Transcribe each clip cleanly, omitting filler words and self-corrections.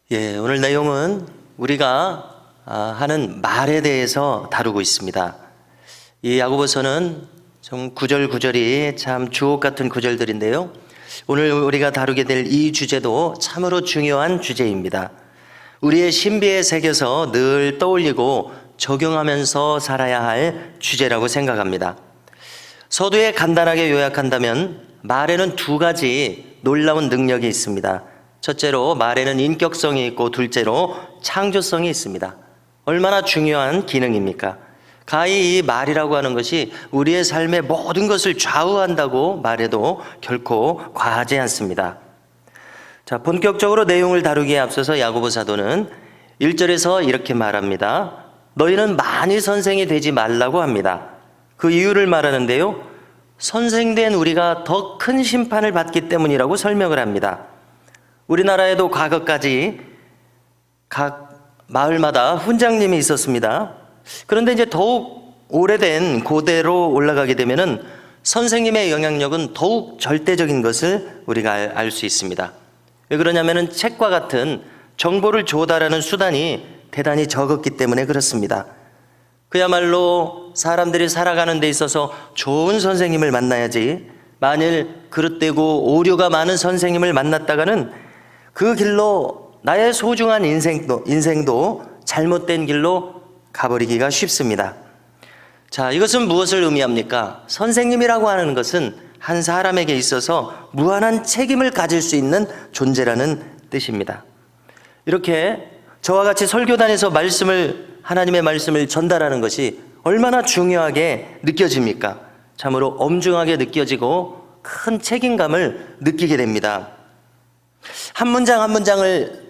오늘 내용은 우리가 하는 말에 대해서 다루고 있습니다. 이 야고보서는 좀 구절구절이 참 주옥 같은 구절들인데요. 오늘 우리가 다루게 될 이 주제도 참으로 중요한 주제입니다. 우리의 신비에 새겨서 늘 떠올리고 적용하면서 살아야 할 주제라고 생각합니다. 서두에 간단하게 요약한다면 말에는 두 가지 놀라운 능력이 있습니다. 첫째로 말에는 인격성이 있고 둘째로 창조성이 있습니다. 얼마나 중요한 기능입니까? 가히 이 말이라고 하는 것이 우리의 삶의 모든 것을 좌우한다고 말해도 결코 과하지 않습니다. 자, 본격적으로 내용을 다루기에 앞서서 야고보 사도는 1절에서 이렇게 말합니다. 너희는 만일 선생이 되지 말라고 합니다. 그 이유를 말하는데요. 선생된 우리가 더 큰 심판을 받기 때문이라고 설명을 합니다. 우리나라에도 과거까지 각 마을마다 훈장님이 있었습니다. 그런데 이제 더욱 오래된 고대로 올라가게 되면은 선생님의 영향력은 더욱 절대적인 것을 우리가 알 수 있습니다. 왜 그러냐면은 책과 같은 정보를 조달하는 수단이 대단히 적었기 때문에 그렇습니다. 그야말로 사람들이 살아가는 데 있어서 좋은 선생님을 만나야지, 만일 그릇되고 오류가 많은 선생님을 만났다가는 그 길로 나의 소중한 인생도 잘못된 길로 가버리기가 쉽습니다. 자, 이것은 무엇을 의미합니까? 선생님이라고 하는 것은 한 사람에게 있어서 무한한 책임을 가질 수 있는 존재라는 뜻입니다. 이렇게 저와 같이 설교단에서 하나님의 말씀을 전달하는 것이 얼마나 중요하게 느껴집니까? 참으로 엄중하게 느껴지고 큰 책임감을 느끼게 됩니다. 한 문장 한 문장을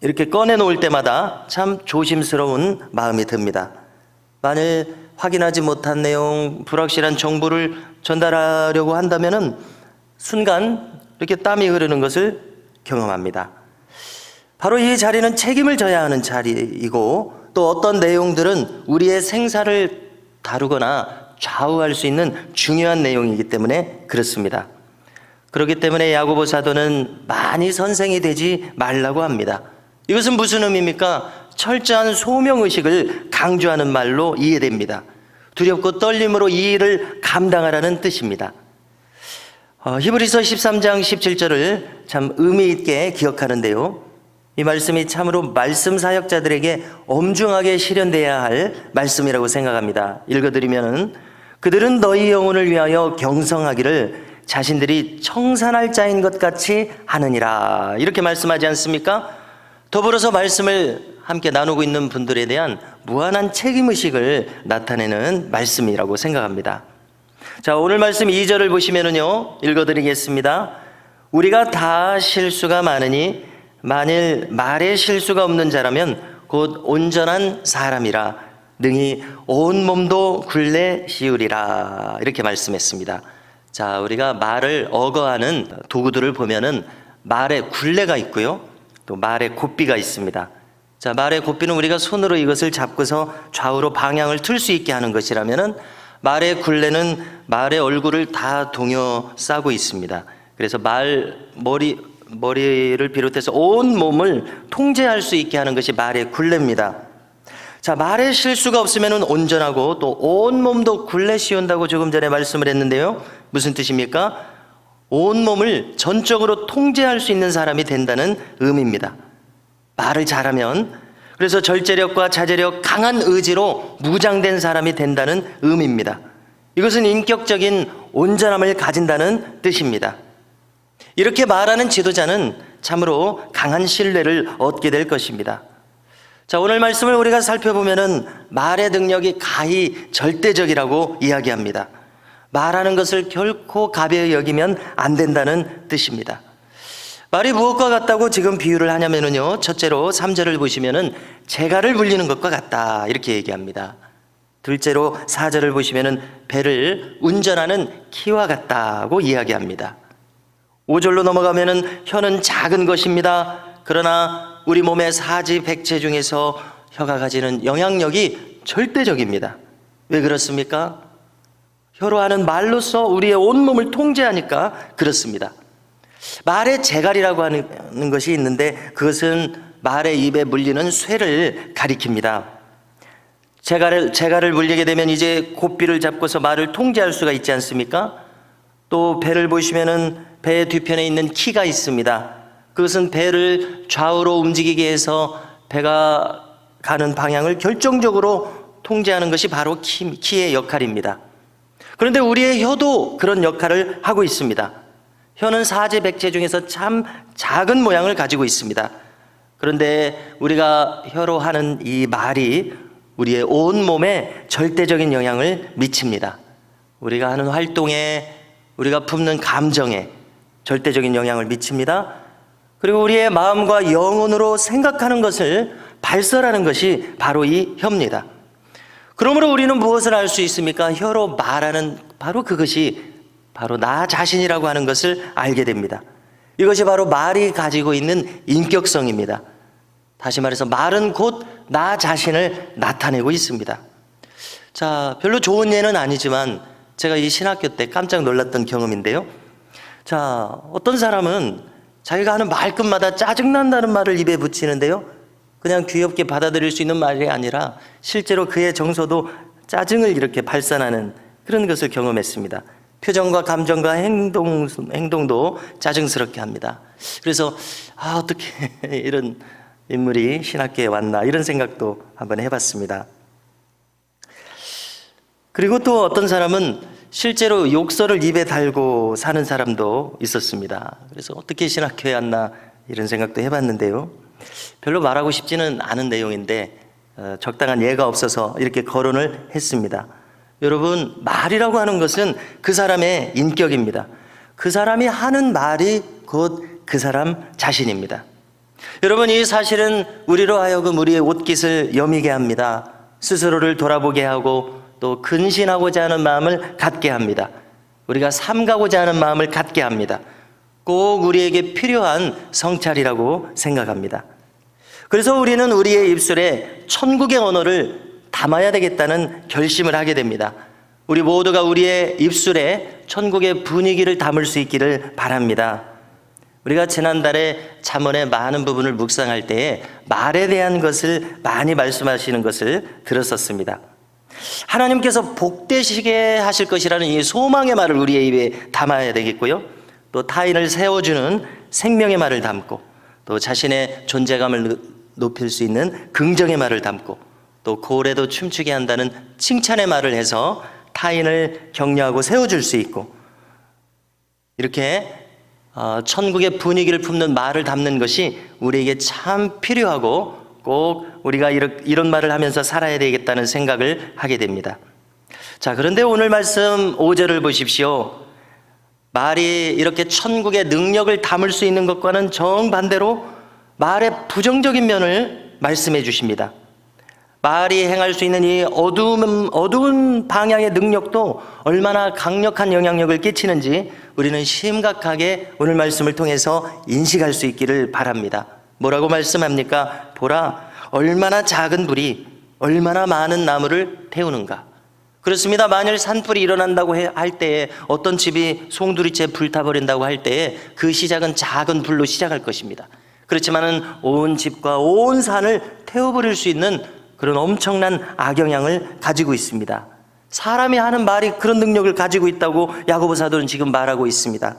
이렇게 꺼내놓을 때마다 참 조심스러운 마음이 듭니다. 만일 확인하지 못한 내용, 불확실한 정보를 전달하려고 한다면은 순간 이렇게 땀이 흐르는 것을 경험합니다. 바로 이 자리는 책임을 져야 하는 자리이고, 또 어떤 내용들은 우리의 생사를 다루거나 좌우할 수 있는 중요한 내용이기 때문에 그렇습니다. 그렇기 때문에 야고보 사도는 많이 선생이 되지 말라고 합니다. 이것은 무슨 의미입니까? 철저한 소명의식을 강조하는 말로 이해됩니다. 두렵고 떨림으로 이 일을 감당하라는 뜻입니다. 히브리서 13장 17절을 참 의미 있게 기억하는데요. 이 말씀이 참으로 말씀 사역자들에게 엄중하게 실현돼야 할 말씀이라고 생각합니다. 읽어드리면은 그들은 너희 영혼을 위하여 경성하기를 자신들이 청산할 자인 것 같이 하느니라, 이렇게 말씀하지 않습니까? 더불어서 말씀을 함께 나누고 있는 분들에 대한 무한한 책임의식을 나타내는 말씀이라고 생각합니다. 자, 오늘 말씀 2절을 보시면은요, 읽어드리겠습니다. 우리가 다 실수가 많으니 만일 말에 실수가 없는 자라면 곧 온전한 사람이라 능히 온 몸도 굴레 씌우리라, 이렇게 말씀했습니다. 자, 우리가 말을 어거하는 도구들을 보면은 말에 굴레가 있고요, 또 말에 곱비가 있습니다. 자, 말의 곱비는 우리가 손으로 이것을 잡고서 좌우로 방향을 틀 수 있게 하는 것이라면은 말의 굴레는 말의 얼굴을 다 동여싸고 있습니다. 그래서 머리를 비롯해서 온 몸을 통제할 수 있게 하는 것이 말의 굴레입니다. 자, 말에 실수가 없으면 온전하고 또 온 몸도 굴레 씌운다고 조금 전에 말씀을 했는데요. 무슨 뜻입니까? 온 몸을 전적으로 통제할 수 있는 사람이 된다는 의미입니다. 말을 잘하면, 그래서 절제력과 자제력, 강한 의지로 무장된 사람이 된다는 의미입니다. 이것은 인격적인 온전함을 가진다는 뜻입니다. 이렇게 말하는 지도자는 참으로 강한 신뢰를 얻게 될 것입니다. 자, 오늘 말씀을 우리가 살펴보면은 말의 능력이 가히 절대적이라고 이야기합니다. 말하는 것을 결코 가벼이 여기면 안 된다는 뜻입니다. 말이 무엇과 같다고 지금 비유를 하냐면요, 첫째로 3절을 보시면은 재갈을 물리는 것과 같다, 이렇게 얘기합니다. 둘째로 4절을 보시면은 배를 운전하는 키와 같다고 이야기합니다. 5절로 넘어가면은 혀는 작은 것입니다. 그러나 우리 몸의 사지 백체 중에서 혀가 가지는 영향력이 절대적입니다. 왜 그렇습니까? 혀로 하는 말로써 우리의 온몸을 통제하니까 그렇습니다. 말의 재갈이라고 하는 것이 있는데 그것은 말의 입에 물리는 쇠를 가리킵니다. 재갈을 물리게 되면 이제 고삐를 잡고서 말을 통제할 수가 있지 않습니까? 또 배를 보시면은 배의 뒤편에 있는 키가 있습니다. 그것은 배를 좌우로 움직이게 해서 배가 가는 방향을 결정적으로 통제하는 것이 바로 키의 역할입니다. 그런데 우리의 혀도 그런 역할을 하고 있습니다. 혀는 사제 백제 중에서 참 작은 모양을 가지고 있습니다. 그런데 우리가 혀로 하는 이 말이 우리의 온 몸에 절대적인 영향을 미칩니다. 우리가 하는 활동에, 우리가 품는 감정에 절대적인 영향을 미칩니다. 그리고 우리의 마음과 영혼으로 생각하는 것을 발설하는 것이 바로 이 혀입니다. 그러므로 우리는 무엇을 알 수 있습니까? 혀로 말하는 바로 그것이 바로 나 자신이라고 하는 것을 알게 됩니다. 이것이 바로 말이 가지고 있는 인격성입니다. 다시 말해서 말은 곧 나 자신을 나타내고 있습니다. 자, 별로 좋은 예는 아니지만 제가 이 신학교 때 깜짝 놀랐던 경험인데요. 자, 어떤 사람은 자기가 하는 말끝마다 짜증난다는 말을 입에 붙이는데요, 그냥 귀엽게 받아들일 수 있는 말이 아니라 실제로 그의 정서도 짜증을 이렇게 발산하는 그런 것을 경험했습니다. 표정과 감정과 행동도 짜증스럽게 합니다. 그래서 어떻게 이런 인물이 신학교에 왔나 이런 생각도 한번 해봤습니다. 그리고 또 어떤 사람은 실제로 욕설을 입에 달고 사는 사람도 있었습니다. 그래서 어떻게 신학교에 왔나 이런 생각도 해봤는데요, 별로 말하고 싶지는 않은 내용인데 적당한 예가 없어서 이렇게 거론을 했습니다. 여러분, 말이라고 하는 것은 그 사람의 인격입니다. 그 사람이 하는 말이 곧 그 사람 자신입니다. 여러분, 이 사실은 우리로 하여금 우리의 옷깃을 여미게 합니다. 스스로를 돌아보게 하고 또 근신하고자 하는 마음을 갖게 합니다. 우리가 삼가고자 하는 마음을 갖게 합니다. 꼭 우리에게 필요한 성찰이라고 생각합니다. 그래서 우리는 우리의 입술에 천국의 언어를 담아야 되겠다는 결심을 하게 됩니다. 우리 모두가 우리의 입술에 천국의 분위기를 담을 수 있기를 바랍니다. 우리가 지난달에 잠언의 많은 부분을 묵상할 때에 말에 대한 것을 많이 말씀하시는 것을 들었었습니다. 하나님께서 복되시게 하실 것이라는 이 소망의 말을 우리의 입에 담아야 되겠고요, 또 타인을 세워주는 생명의 말을 담고, 또 자신의 존재감을 높일 수 있는 긍정의 말을 담고, 또 고래도 춤추게 한다는 칭찬의 말을 해서 타인을 격려하고 세워줄 수 있고, 이렇게 천국의 분위기를 품는 말을 담는 것이 우리에게 참 필요하고 꼭 우리가 이런 말을 하면서 살아야 되겠다는 생각을 하게 됩니다. 자, 그런데 오늘 말씀 5절을 보십시오. 말이 이렇게 천국의 능력을 담을 수 있는 것과는 정반대로 말의 부정적인 면을 말씀해 주십니다. 말이 행할 수 있는 이 어두운 방향의 능력도 얼마나 강력한 영향력을 끼치는지 우리는 심각하게 오늘 말씀을 통해서 인식할 수 있기를 바랍니다. 뭐라고 말씀합니까? 보라, 얼마나 작은 불이 얼마나 많은 나무를 태우는가. 그렇습니다. 만일 산불이 일어난다고 할 때에, 어떤 집이 송두리째 불타버린다고 할 때에 그 시작은 작은 불로 시작할 것입니다. 그렇지만은 온 집과 온 산을 태워버릴 수 있는 그런 엄청난 악영향을 가지고 있습니다. 사람이 하는 말이 그런 능력을 가지고 있다고 야고보 사도는 지금 말하고 있습니다.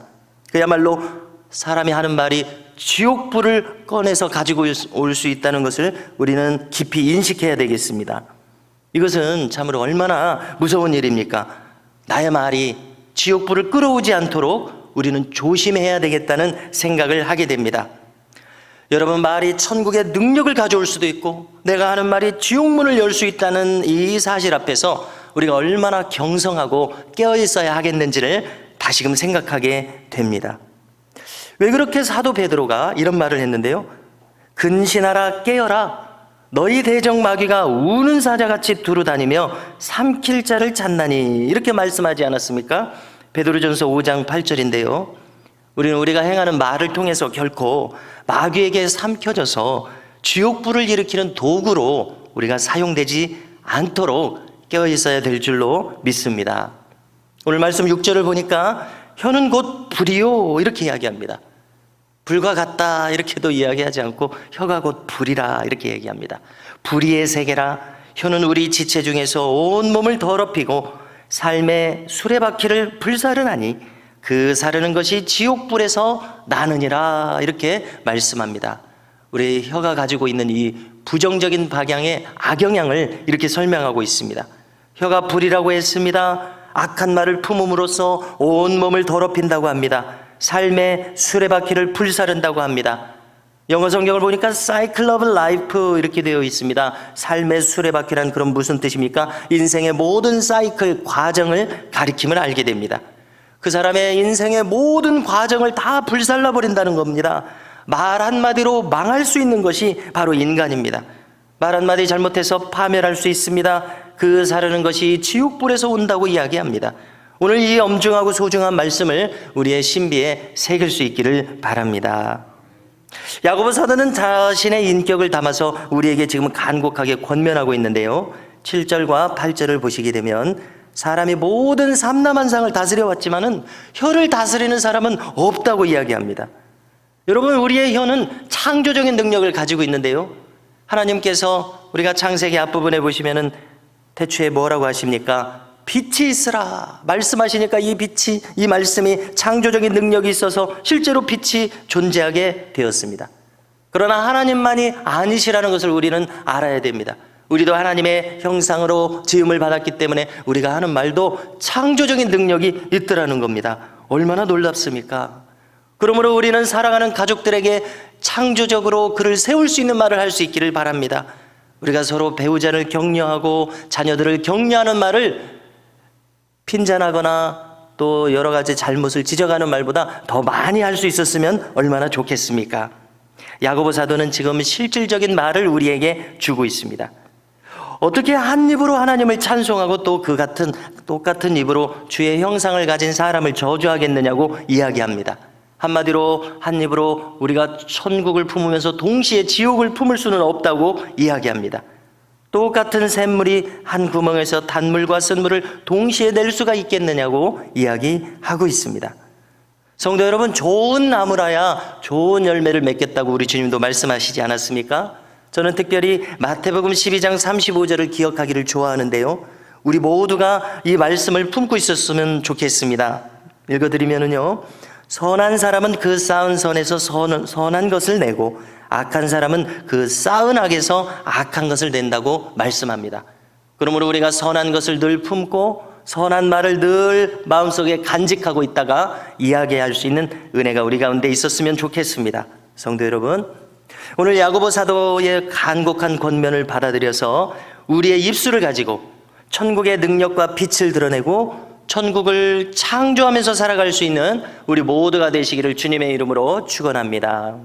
그야말로 사람이 하는 말이 지옥불을 꺼내서 가지고 올 수 있다는 것을 우리는 깊이 인식해야 되겠습니다. 이것은 참으로 얼마나 무서운 일입니까? 나의 말이 지옥불을 끌어오지 않도록 우리는 조심해야 되겠다는 생각을 하게 됩니다. 여러분, 말이 천국의 능력을 가져올 수도 있고 내가 하는 말이 지옥문을 열 수 있다는 이 사실 앞에서 우리가 얼마나 경성하고 깨어 있어야 하겠는지를 다시금 생각하게 됩니다. 왜 그렇게 사도 베드로가 이런 말을 했는데요, 근신하라, 깨어라, 너희 대적 마귀가 우는 사자같이 두루다니며 삼킬 자를 찾나니, 이렇게 말씀하지 않았습니까? 베드로전서 5장 8절인데요 우리는 우리가 행하는 말을 통해서 결코 마귀에게 삼켜져서 지옥불을 일으키는 도구로 우리가 사용되지 않도록 깨어 있어야 될 줄로 믿습니다. 오늘 말씀 6절을 보니까 혀는 곧 불이요, 이렇게 이야기합니다. 불과 같다 이렇게도 이야기하지 않고 혀가 곧 불이라 이렇게 얘기합니다. 불의의 세계라. 혀는 우리 지체 중에서 온몸을 더럽히고 삶의 수레바퀴를 불사르나니 그 사르는 것이 지옥불에서 나느니라 이렇게 말씀합니다. 우리 혀가 가지고 있는 이 부정적인 방향의 악영향을 이렇게 설명하고 있습니다. 혀가 불이라고 했습니다. 악한 말을 품음으로써 온몸을 더럽힌다고 합니다. 삶의 수레바퀴를 불사른다고 합니다. 영어 성경을 보니까 Cycle of Life 이렇게 되어 있습니다. 삶의 수레바퀴란 그럼 무슨 뜻입니까? 인생의 모든 사이클, 과정을 가리킴을 알게 됩니다. 그 사람의 인생의 모든 과정을 다 불살라버린다는 겁니다. 말 한마디로 망할 수 있는 것이 바로 인간입니다. 말 한마디 잘못해서 파멸할 수 있습니다. 그 사르는 것이 지옥불에서 온다고 이야기합니다. 오늘 이 엄중하고 소중한 말씀을 우리의 신비에 새길 수 있기를 바랍니다. 야고보 사도는 자신의 인격을 담아서 우리에게 지금 간곡하게 권면하고 있는데요, 7절과 8절을 보시게 되면 사람이 모든 삼라만상을 다스려 왔지만은 혀를 다스리는 사람은 없다고 이야기합니다. 여러분, 우리의 혀는 창조적인 능력을 가지고 있는데요, 하나님께서 우리가 창세기 앞부분에 보시면은 태초에 뭐라고 하십니까? 빛이 있으라 말씀하시니까 이 빛이, 이 말씀이 창조적인 능력이 있어서 실제로 빛이 존재하게 되었습니다. 그러나 하나님만이 아니시라는 것을 우리는 알아야 됩니다. 우리도 하나님의 형상으로 지음을 받았기 때문에 우리가 하는 말도 창조적인 능력이 있더라는 겁니다. 얼마나 놀랍습니까? 그러므로 우리는 사랑하는 가족들에게 창조적으로 그를 세울 수 있는 말을 할 수 있기를 바랍니다. 우리가 서로 배우자를 격려하고 자녀들을 격려하는 말을 핀잔하거나 또 여러 가지 잘못을 지적하는 말보다 더 많이 할 수 있었으면 얼마나 좋겠습니까? 야고보 사도는 지금 실질적인 말을 우리에게 주고 있습니다. 어떻게 한 입으로 하나님을 찬송하고 또 그 같은 똑같은 입으로 주의 형상을 가진 사람을 저주하겠느냐고 이야기합니다. 한마디로 한 입으로 우리가 천국을 품으면서 동시에 지옥을 품을 수는 없다고 이야기합니다. 똑같은 샘물이 한 구멍에서 단물과 쓴물을 동시에 낼 수가 있겠느냐고 이야기하고 있습니다. 성도 여러분, 좋은 나무라야 좋은 열매를 맺겠다고 우리 주님도 말씀하시지 않았습니까? 저는 특별히 마태복음 12장 35절을 기억하기를 좋아하는데요, 우리 모두가 이 말씀을 품고 있었으면 좋겠습니다. 읽어드리면은요, 선한 사람은 그 쌓은 선에서 선한 것을 내고 악한 사람은 그 쌓은 악에서 악한 것을 낸다고 말씀합니다. 그러므로 우리가 선한 것을 늘 품고 선한 말을 늘 마음속에 간직하고 있다가 이야기할 수 있는 은혜가 우리 가운데 있었으면 좋겠습니다. 성도 여러분, 오늘 야고보 사도의 간곡한 권면을 받아들여서 우리의 입술을 가지고 천국의 능력과 빛을 드러내고 천국을 창조하면서 살아갈 수 있는 우리 모두가 되시기를 주님의 이름으로 축원합니다.